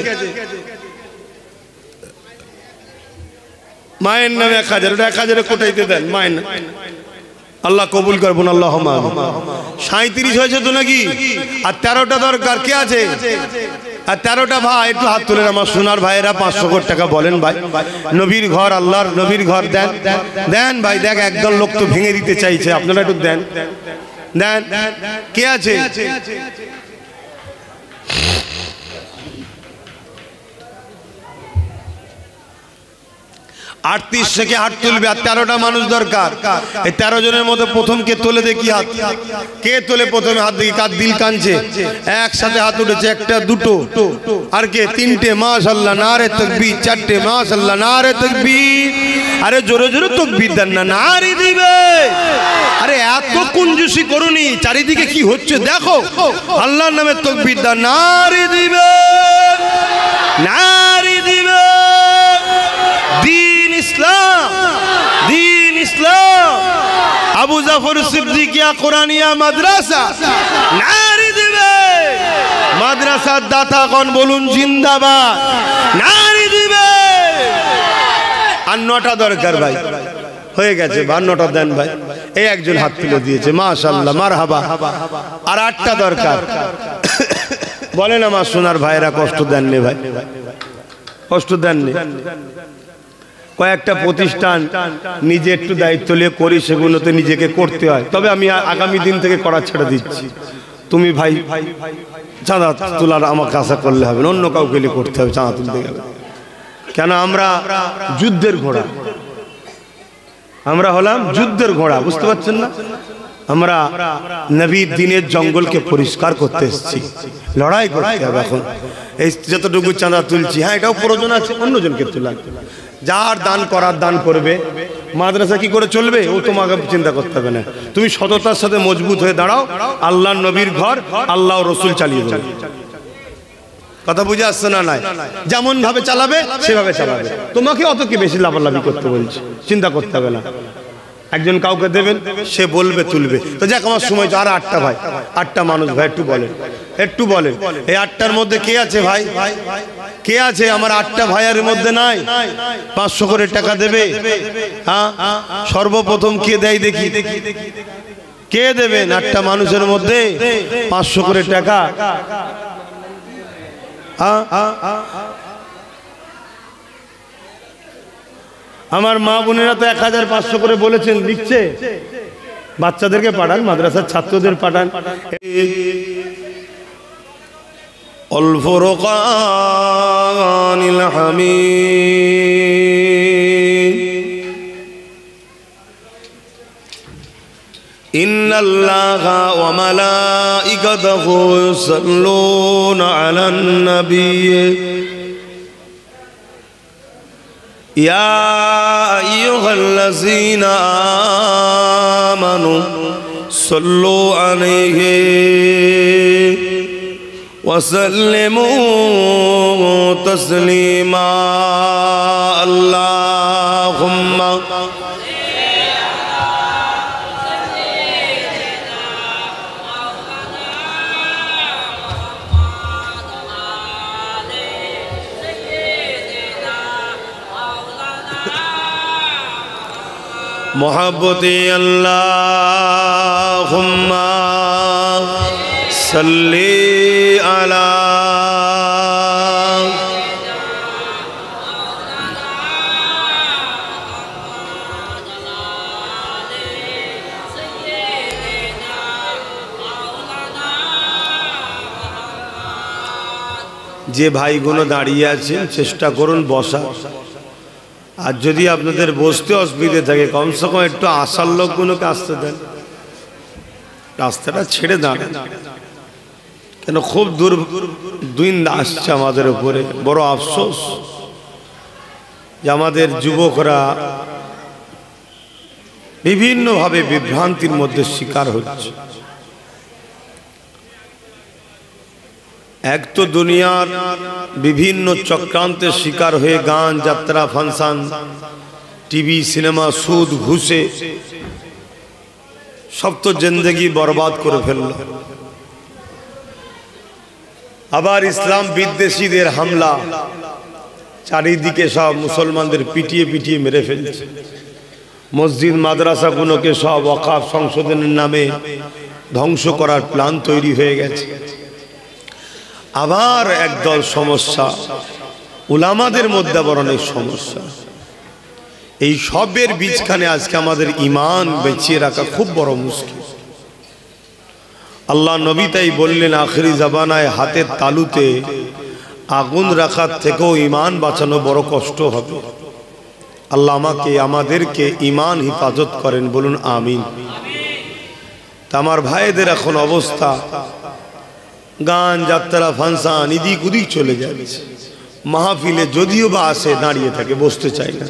মায়ের নামে 1000, ওটা 1000 কোটাইতে দেন মায়ের নামে। আল্লাহ কবুল করবেন, আল্লাহ। 37 হয়েছে তো নাকি? আর 13টা দরকার, কে আছে? আর 13টা ভাই একটু হাত তুলেন আমার সোনার ভাইয়েরা। 500 কোটি টাকা বলেন ভাই। নবীর ঘর, আল্লাহর নবীর ঘর দেন দেন ভাই। দেখ একদল লোক তো ভেঙে দিতে চাইছে, আপনারা একটু দেন। দেন কে আছে? 38 থেকে হাত তুলবে আর 13টা মানুষ দরকার। এই 13 জনের মধ্যে প্রথম কে তোলে দেখি হাত, কে তোলে প্রথমে হাত দেখি। কার দিল কানছে? একসাথে হাত উঠেছে, একটা দুটো আর কে? 3টে। মাশাআল্লাহ, নারে তাকবীর। 4টে। মাশাআল্লাহ, নারে তাকবীর। আরে জোরে জোরে তাকবীর দেন না, নারী দিবে। আরে এত কুঞ্জুসি করুনি, চারিদিকে কি হচ্ছে দেখো। আল্লাহর নামে তাকবীর দাও, নারী দিবে, নারী দিবে। দীন ইসলাম, দীন ইসলাম। আবু জাফর সিদ্দিকিয়া কোরআনিয়া মাদ্রাসা নারী দিবে। মাদ্রাসার দাতাগণ বলুন জিন্দাবাদ, নারী দিবে। আর 9টা দরকার ভাই, হয়ে গেছে। 52টা দেন ভাই। এই একজন হাত তুলে দিয়েছে, মাশাআল্লাহ, মারহাবা। আর 8টা দরকার। বলেন আমার সোনার ভাইরা, কষ্ট দেননি ভাই, কষ্ট দেননি। কয়েকটা প্রতিষ্ঠান নিজে একটু দায়িত্ব নিয়ে করি, সেগুলোতে নিজেকে করতে হয়। তবে আমি আগামী দিন থেকে করা ছেড়ে দিচ্ছি। তুমি ভাই চাঁদা তোলার আমাকে আশা করলে হবে না, অন্য কাউকে করতে হবে চাঁদা তুলতে গেলে। কেন? আমরা যুদ্ধের ঘোড়া, আমরা হলাম যুদ্ধের ঘোড়া, বুঝতে পারছেন না? আমরা নবীর দিনের জঙ্গলকে পরিষ্কার করতে এসেছি, লড়াই করতে হবে। এখন এই যতটুকু চাঁদা তুলছি, হ্যাঁ এটাও প্রয়োজন আছে, অন্যজনকে তোলা। যার দান করার দান করবে। মাদ্রাসা কি করে চলবে ও তোমাকে চিন্তা করতে হবে না। তুমি সততার সাথে মজবুত হয়ে দাঁড়াও, আল্লাহর নবীর ঘর, আল্লাহ রসুল চালিয়ে দেবে। কথা বুঝে আসছে না? নাই যেমন ভাবে চালাবে সেভাবে চালাবে। তোমাকে অত কি বেশি লাভালাভি করতে বলছি, চিন্তা করতে হবে না। একজন কাউকে দেবেন, সে বলবে, তুলবে। তো যাক, আমার সময় আর 8টা ভাই, 8টা মানুষ ভাই, একটু বলেন, একটু বলেন। এই 8টার মধ্যে কে আছে ভাই? কে আছে? আমার 8টা ভাইয়ের মধ্যে নাই 500 করে টাকা দেবে? হ্যাঁ, সর্বপ্রথম কে দেয় দেখি, কে দেবেন? 8টা মানুষের মধ্যে 500 করে টাকা। আমার মা বোনেরা তো 1500 করে বলেছেন, লিখছে। বাচ্চাদেরকে পাঠান, মাদ্রাসার ছাত্রদের পাঠান। আল ফুরকানিল হামিদ। ইন্নাল্লাহা ওয়া মালাইকাতাহু ইউসাল্লুনা আলান নাবিয়্যি ইয়া আইয়ুহাল্লাযীনা আমানু সাল্লু আলাইহি ওয়া সাল্লিমু তাসলিমা। আল্লাহুম্মা मोहब्बते अल्लाहुम्मा सल्ली अला। যে ভাইগুলো দাঁড়িয়ে আছেন চেষ্টা করুন বসা। আর যদি আপনাদের বসতে অসুবিধে থাকে কমসে কম একটু আসার লোকগুলোকে আসতে দেন, রাস্তাটা ছেড়ে দাঁড়ান। কেন খুব দিন আসছে আমাদের উপরে। বড় আফসোস যে আমাদের যুবকরা বিভিন্নভাবে বিভ্রান্তির মধ্যে শিকার হচ্ছে। এক তো দুনিয়ার বিভিন্ন চক্রান্তের শিকার হয়ে গান, যাত্রা, ফাংশন, টিভি, সিনেমা, সুদ, ঘুষে সব তো জিন্দেগি বরবাদ করে ফেলল। আবার ইসলাম বিদ্বেষীদের হামলা, চারিদিকে সব মুসলমানদের পিটিয়ে পিটিয়ে মেরে ফেলছে। মসজিদ মাদ্রাসাগুলোকে সব ওয়াকফ সংশোধনের নামে ধ্বংস করার প্ল্যান তৈরি হয়ে গেছে। আবার একদল সমস্যা, উলামাদের মধ্যে আবার অনেক সমস্যা। এই সবের বীজখানে আজকে আমাদের ঈমান বেঁচিয়ে রাখা খুব বড় মুশকিল। আল্লাহ নবী তাই বললেন আখেরি জামানায় হাতের তালুতে আগুন রাখার থেকেও ঈমান বাঁচানো বড় কষ্ট হবে। আল্লাহ আমাকে আমাদেরকে ঈমান হিফাজত করেন, বলুন আমিন। তা আমার ভাইদের এখন অবস্থা, গান যাত্রা ফাংশন ইদিক উদিক চলে যাচ্ছে, মাহফিলে যদিও বা আসে দাঁড়িয়ে থাকে, বসতে চায় না।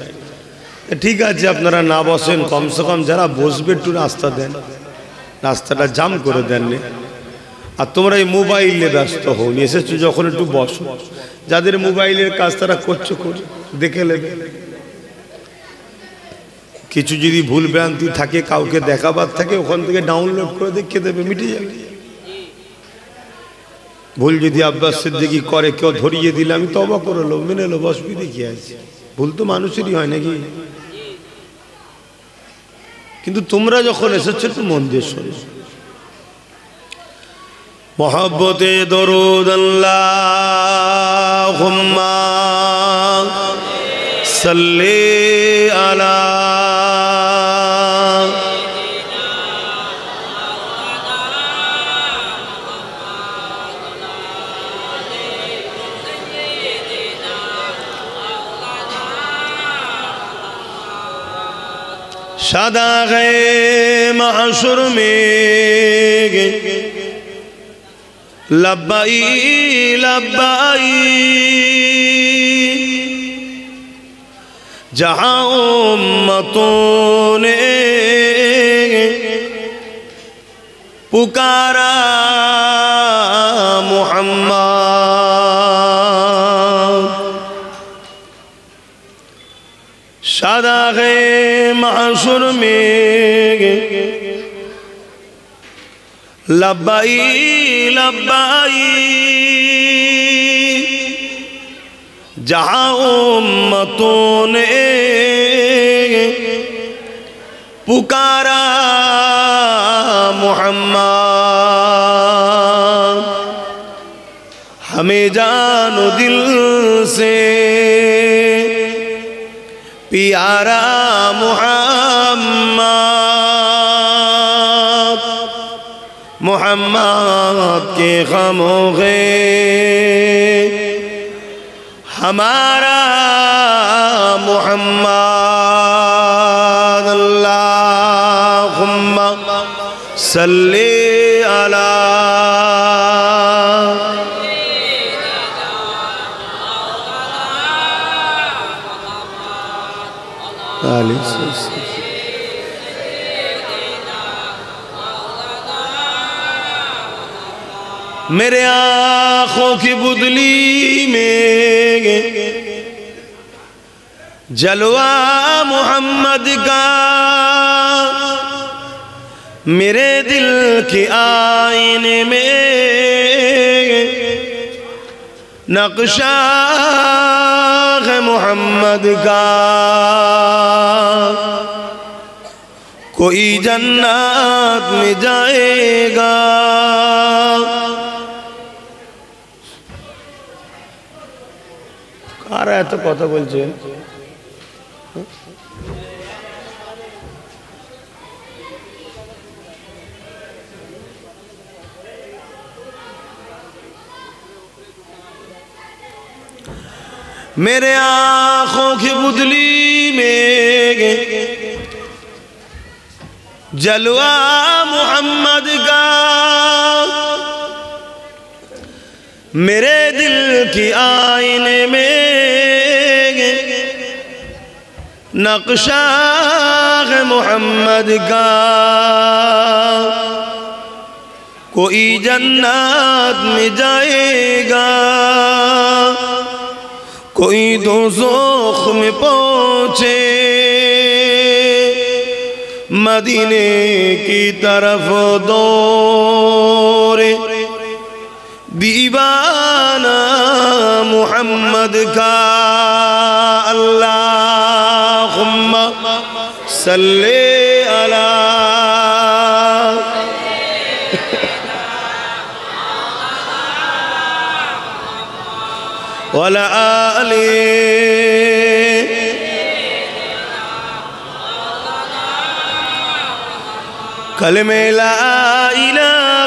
ঠিক আছে আপনারা না বসেন, কমসে কম যারা বসবে একটু রাস্তা দেন, রাস্তাটা জাম করে দেন। আর তোমরা এই মোবাইলে ব্যস্ত হও, এসেছো যখন একটু বসো, যাদের মোবাইলের কাজ তারা করছো করে দেখে নেবে। কিছু যদি ভুল ভ্রান্তি থাকে, কাউকে দেখাবার থাকে, ওখান থেকে ডাউনলোড করে দেখে দেবে, মিটে যাবে। ভুল যদি আব্বাস সিদ্দিকী করে কেউ ধরিয়ে দিলে আমি তওবা করে লো, মেনে লো, অসুবিধা কি আছে? ভুল তো মানুষেরই হয় নাকি? কিন্তু তোমরা যখন এসেছো একটু মন দিয়ে শোনো। মোহাব্বতে দরুদ আল্লাহুম্মা সাল্লি আলা सदा गए महशर में लब्बाई लब्बाई, जहाँ उम्मतों ने पुकारा मुहम्मद, सदा गए महशर में लब्बाई लब्बाई, जहाँ उम्मतों ने पुकारा मुहम्मद, हमें जानो दिल से प्यारा मुहम्मद, मुहम्मद के ग़मों ग़े हमारा मुहम्मद, अल्लाहुम्मा सल्ली अला मेरे आँखों की बुदली में जलवा मुहम्मद का, मेरे दिल के आईने में नक्शा है मुहम्मद का, कोई जन्नत में जाएगा আর এত কথা বলছেন। मेरे आँखों की बुदली में जलवा मुहम्मद का, मेरे दिल की आईने में नक्शा है मुहम्मद का, कोई जन्नत में जाएगा, कोई दोज़ख में पहुँचे, मदीने की तरफ दौड़े दीवाना मुहम्मद का, अल्लाहुम्मा सल्ली अला वला आली कलमे ला इलाहा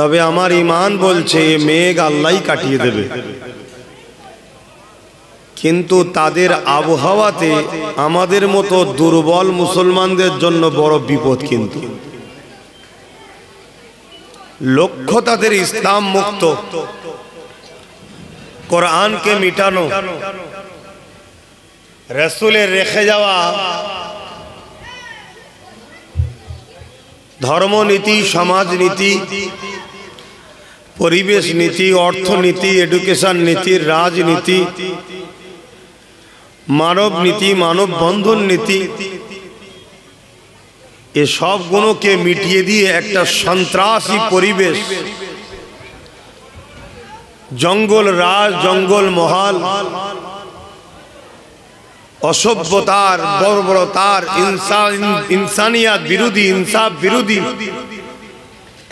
তবে আমার ঈমান বলছে মেঘ আল্লাহই কাটিয়ে দেবে। কিন্তু তাদের আবহাওয়াতে আমাদের মতো দুর্বল মুসলমানদের জন্য বড় বিপদ। কিন্তু লক্ষ্য তাদের ইসলাম মুক্ত, কোরআনকে মিটানো, রাসূলের রেখে যাওয়া ধর্মনীতি, সমাজনীতি, পরিবেশ নীতি, অর্থনীতি, এডুকেশন নীতি, রাজনীতি, মানব নীতি, মানব বন্ধন নীতি, এ সবগুলোকে মিটিয়ে দিয়ে একটা সন্ত্রাসী পরিবেশ, জঙ্গল রাজ, জঙ্গল মহল, অসভ্যতার, বর্বরতার, ইনসানিয়াত বিরোধী, ইনসাফ বিরোধী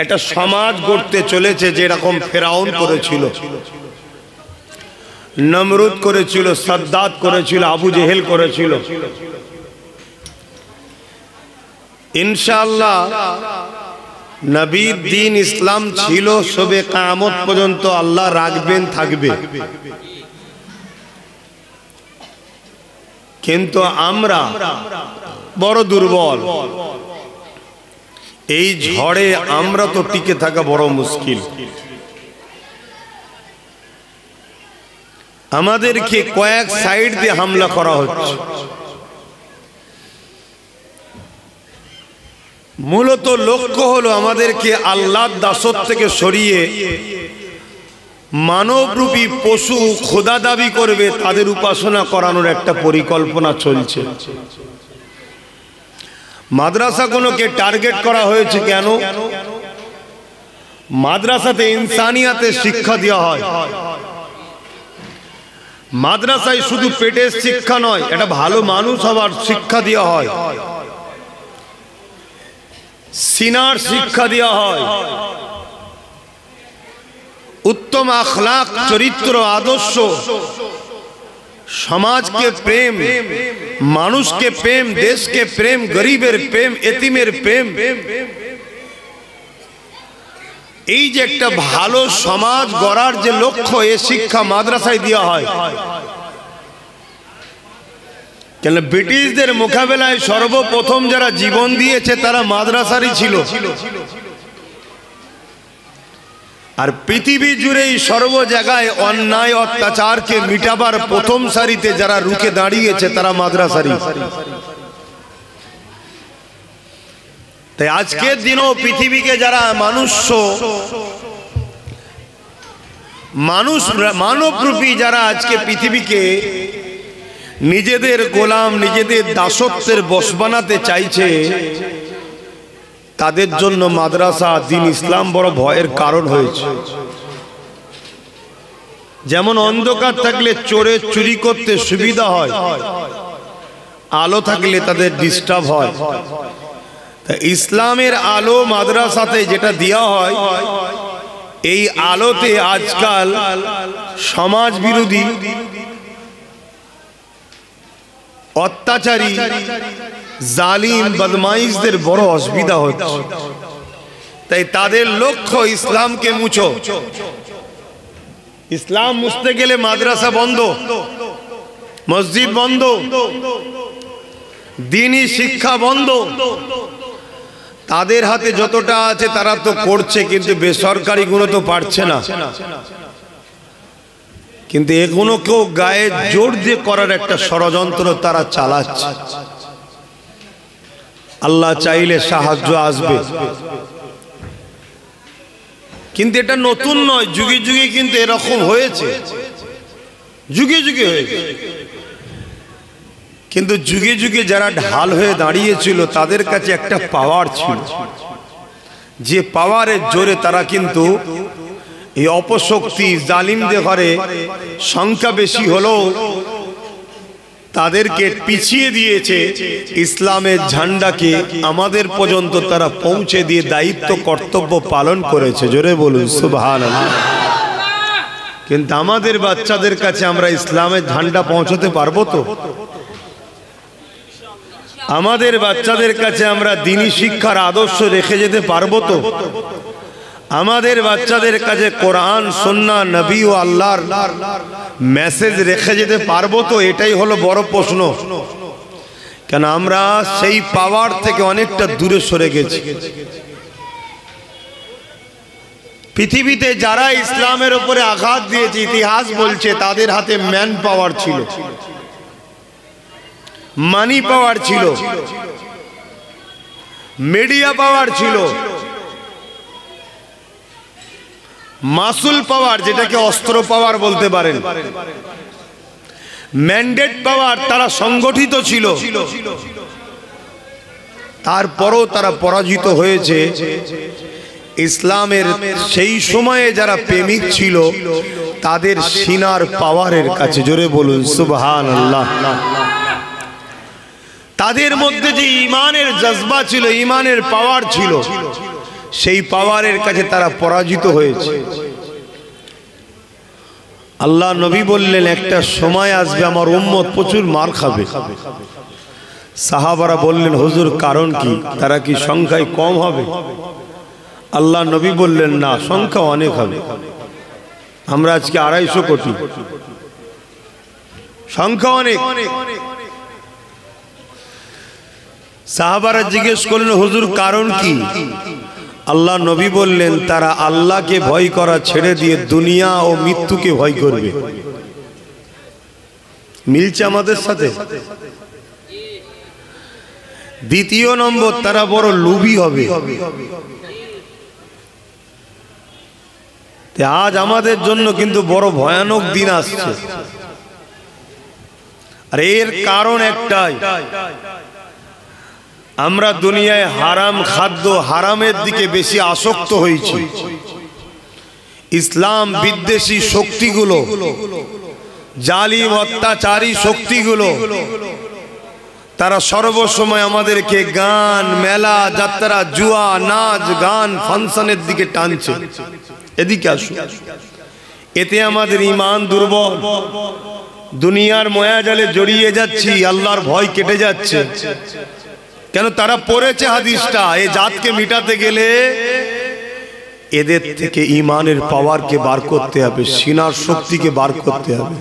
একটা সমাজ গড়তে চলেছে। যেরকম ফেরাউন করেছিল, নমরুদ করেছিল, সাদ্দাত করেছিল, আবু জেহেল করেছিল। ইনশাআল্লাহ নবীর দ্বীন ইসলাম ছিল, সবে কিয়ামত পর্যন্ত আল্লাহ রাখবেন, থাকবে। কিন্তু আমরা বড় দুর্বল। এই ঝড়ে আমরা তো টিকে থাকা বড় মুশকিল। আমাদেরকে কয়েক সাইড দিয়ে হামলা করা হচ্ছে। মূলত লক্ষ্য হলো আমাদেরকে আল্লাহর দাসত্ব থেকে সরিয়ে মানবরূপী পশু খোদা দাবি করবে তাদের উপাসনা করানোর একটা পরিকল্পনা চলছে। মাদ্রাসাগুলোকে টার্গেট করা হয়েছে কেন? মাদ্রাসাতে ইনসানিয়াতের শিক্ষা দেওয়া হয়। মাদ্রাসায় শুধু পেটের শিক্ষা নয়, এটা ভালো মানুষ হওয়ার শিক্ষা দেওয়া হয়, সিনার শিক্ষা দেওয়া হয়, উত্তম আখলাক, চরিত্র, আদর্শ, সমাজকে প্রেম, মানুষকে প্রেম, দেশকে প্রেম, গরিবের প্রেম, এতিমের প্রেম। এই যে একটা ভালো সমাজ গড়ার যে লক্ষ্য, এ শিক্ষা মাদ্রাসায় দেওয়া হয়। কেন ব্রিটিশদের মোকাবেলায় সর্বপ্রথম যারা জীবন দিয়েছে তারা মাদ্রাসারই ছিল। আর পৃথিবী জুড়েই সর্ব জায়গায় অন্যায় অত্যাচারকে মিটাবার প্রথম সারিতে যারা রুখে দাঁড়িয়েছে তারা মাদ্রাসারই। তাই আজকের দিনও পৃথিবীকে যারা মানবরূপী যারা আজকে পৃথিবীকে নিজেদের গোলাম, নিজেদের দাসত্বের বশ বানাতে চাইছে, তাদের জন্য মাদ্রাসা, দ্বীন ইসলাম বড় ভয়ের কারণ হয়েছে। যেমন অন্ধকার থাকলে চোরে চুরি করতে সুবিধা হয়, আলো থাকলে তাদের ডিস্টার্ব হয়। ইসলামের আলো মাদ্রাসাতে যেটা দেওয়া হয়, এই আলোতে আজকাল সমাজ বিরোধী, অত্যাচারী, জালিম, বদমাইশদের বড় অসুবিধা হচ্ছে। তাই তাদের লক্ষ্য ইসলামকে মুছো। ইসলাম মুছতে গেলে মাদ্রাসা বন্ধ, মসজিদ বন্ধ, দ্বীনি শিক্ষা বন্ধ। তাদের হাতে যতটা আছে তারা তো করছে, কিন্তু বেসরকারি গুলো তো পারছে না। কিন্তু এগুলোকেও গায়ে জোর দিয়ে করার একটা ষড়যন্ত্র তারা চালাচ্ছে। আল্লাহ চাইলে সাহায্য আসবে, কিন্তু এটা নতুন নয়, যুগে যুগে কিন্তু এরকম হয়েছে, যুগে যুগে হয়েছে। কিন্তু যুগে যুগে যারা ঢাল হয়ে দাঁড়িয়েছিল তাদের কাছে একটা পাওয়ার ছিল, যে পাওয়ারের জোরে তারা কিন্তু এই অপশক্তি, জালিমদের ঘরে সংখ্যা বেশি হলেও তাদেরকে পিছিয়ে দিয়েছে। ইসলামের ঝান্ডাকে আমাদের পর্যন্ত তারা পৌঁছে দিয়ে দায়িত্ব, কর্তব্য পালন করেছে। জোরে বলুন সুবহানাল্লাহ। কিন্তু আমাদের বাচ্চাদের কাছে আমরা ইসলামের ঝান্ডা পৌঁছাতে পারবো তো? আমাদের বাচ্চাদের কাছে আমরা দ্বীনি শিক্ষার আদর্শ রেখে যেতে পারবো তো? আমাদের বাচ্চাদের কাছে কোরআন সুন্নাহ নবী ও আল্লাহর মেসেজ রেখে যেতে পারবো তো? এটাই হলো বড় প্রশ্ন। কেন আমরা সেই পাওয়ার থেকে অনেকটা দূরে সরে গেছি। পৃথিবীতে যারা ইসলামের উপরে আঘাত দিয়েছে, ইতিহাস বলছে তাদের হাতে ম্যান পাওয়ার ছিল, মানি পাওয়ার ছিল, মিডিয়া পাওয়ার ছিল, মাসুল পাওয়ার, যেটাকে অস্ত্র পাওয়ার বলতে পারেন, ম্যান্ডেট পাওয়ার, তারা সংগঠিত ছিল। তারপরও তারা পরাজিত হয়েছে। ইসলামের সেই সময়ে যারা প্রেমিক ছিল তাদের সিনার পাওয়ারের কাছে। জোরে বলুন সুবহানাল্লাহ। তাদের মধ্যে যে ঈমানের জজবা ছিল, ঈমানের পাওয়ার ছিল, সেই পাওয়ারের কাছে তারা পরাজিত হয়েছে। আল্লাহ নবী বললেন একটা সময় আসবে আমার উম্মত প্রচুর মার খাবে। সাহাবারা বললেন হুজুর কারণ কি? তারা কি সংখ্যায় কম হবে? আল্লাহ নবী বললেন না, সংখ্যা অনেক হবে। আমরা আজকে 250 কোটি, সংখ্যা অনেক। সাহাবারা জিজ্ঞেস করলেন হুজুর কারণ কি? আল্লাহ নবী বললেন তারা আল্লাহকে ভয় করা ছেড়ে দিয়ে দুনিয়া ও মৃত্যুকে ভয় করবে। মিলছে আমাদের সাথে? দ্বিতীয় নম্বর, তারা বড় লোভী হবে। আজ আমাদের জন্য কিন্তু বড় ভয়ানক দিন আসছে। আর এর কারণ একটাই, আমরা দুনিয়ায় হারাম খাদ্য, হারামের দিকে বেশি আসক্ত হয়েছি। ইসলাম বিদ্বেষী শক্তিগুলো, জালিম অত্যাচারী শক্তিগুলো, তারা সর্বসময় আমাদেরকে গান, মেলা, যাত্রা, জুয়া, নাচ, গান, ফাংশনের দিকে টানছে। এদিকে আসুন। এতে আমাদের ঈমান দুর্বল, দুনিয়ার মায়াজালে জড়িয়ে যাচ্ছি, আল্লাহর ভয় কেটে যাচ্ছে। কেন? তারা পড়েছে হাদিসটা, এই জাতকে মিটাতে গেলে এদের থেকে ঈমানের পাওয়ারকে বার করতে হবে, সিনার শক্তিকে বার করতে হবে।